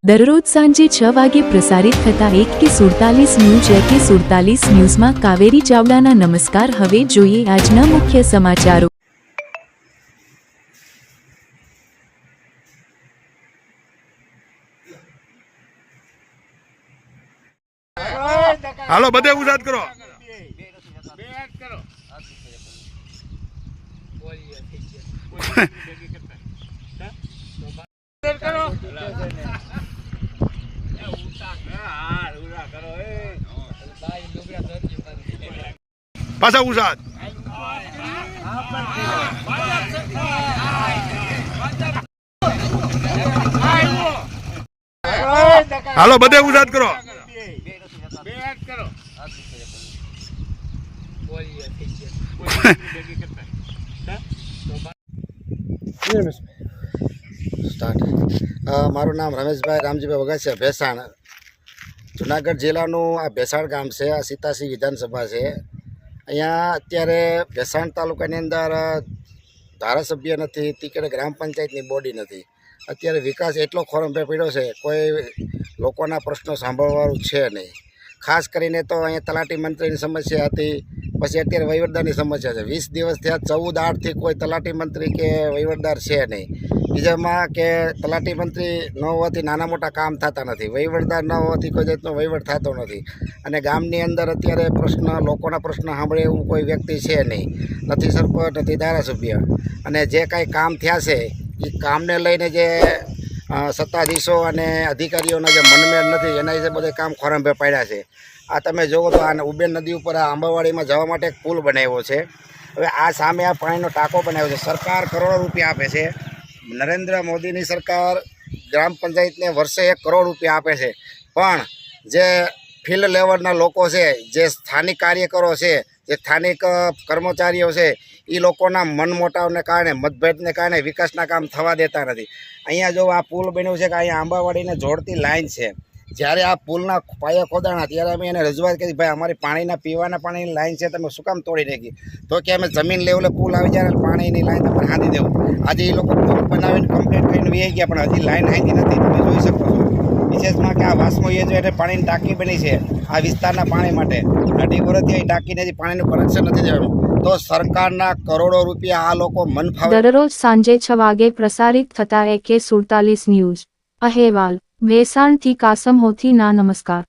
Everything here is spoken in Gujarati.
દરરોજ સાંજે 6 વાગે પ્રસારિત થતા 1:47 ન્યૂઝ AK47 ન્યૂઝમાં કાવેરી ચાવડાના નમસ્કાર। હવે જોઈએ આજના મુખ્ય સમાચારો। હાલો બધે ઉજાત કરો। પાછા ઉજાત। હાલો બધે ઉજાત કરો। મારું નામ રમેશભાઈ રામજીભાઈ વગાસિયા ભેસાણ। જુનાગઢ જિલ્લાનું આ ભેસાણ ગામ છે। આ સીતાસી વિધાનસભા છે। અહીંયા અત્યારે ભેસાણ તાલુકાની અંદર ધારાસભ્ય નથી, તીકડે ગ્રામ પંચાયતની બોડી નથી। અત્યારે વિકાસ એટલો ખોરંભે પડ્યો છે, કોઈ લોકોના પ્રશ્નો સાંભળવાનું છે નહીં। ખાસ કરીને તો અહીંયા તલાટી મંત્રીની સમસ્યા હતી, પછી અત્યારે વહીવટદારની સમસ્યા છે। 20 દિવસ થયા, 14/8થી કોઈ તલાટી મંત્રી કે વહીવટદાર છે નહીં। બીજામાં કે તલાટી મંત્રી ન હોવાથી નાના મોટા કામ થતા નથી, વહીવટદાર ન હોવાથી કોઈ જાતનો વહીવટ થતો નથી। અને ગામની અંદર અત્યારે લોકોના પ્રશ્ન સાંભળે એવું કોઈ વ્યક્તિ છે નહીં, નથી સરપંચ, નથી ધારાસભ્ય। અને જે કાંઈ કામ થયા છે એ કામને લઈને જે સત્તાધીશો અને અધિકારીઓના જે મનમેળ નથી, એના વિશે બધે કામ ખોરંભે પાડ્યા છે। આ તમે જુઓ તો આ ઉબેન નદી ઉપર આ આંબાવાડીમાં જવા માટે એક પુલ બનાવ્યો છે। હવે આ સામે આ પાણીનો ટાંકો બનાવ્યો છે। સરકાર કરોડો રૂપિયા આપે છે। નરેન્દ્ર મોદીની સરકાર ગ્રામ પંચાયતને વર્ષે 1 કરોડ રૂપિયા આપે છે, પણ જે ફિલ્ડ લેવલના લોકો છે, જે સ્થાનિક કાર્યકરો છે, જે સ્થાનિક કર્મચારીઓ છે, એ લોકોના મનમોટાવને કારણે, મતભેદને કારણે વિકાસના કામ થવા દેતા નથી। અહીંયા જો આ પુલ બન્યું છે કે અહીંયા આંબાવાડીને જોડતી લાઈન છે, જ્યારે આ પુલના પાયા ખોદાણા ત્યારે અમે એને રજૂઆત કરી, ભાઈ અમારી પાણીના પીવાના પાણીની લાઈન છે, તમે શું કામ તોડી નાખી? તો કે અમે જમીન લેવલે પુલ આવી જાય ને પાણીની લાઈન તમારે હાંધી દેવું। આજે એ લોકો પુલ બનાવીને કમ્પ્લીટ કરીને વી ગયા, પણ હજી લાઈન હાંધી નથી, તમે જોઈ શકો છો। વિશેષમાં કે આ વાસમો એ જો એટલે પાણીની ટાંકી બની છે આ વિસ્તારના પાણી માટે, 2.5 વર્ષથી અહીં ટાંકીને પાણીનું કનેક્શન નથી દેવાનું। તો સરકારના કરોડો રૂપિયા આ લોકો મન ફાવે। દરરોજ સાંજે 6 વાગે પ્રસારિત થતા AK47 ન્યૂઝ અહેવાલ। ભેસાણથી કાસમ હોથીના નમસ્કાર।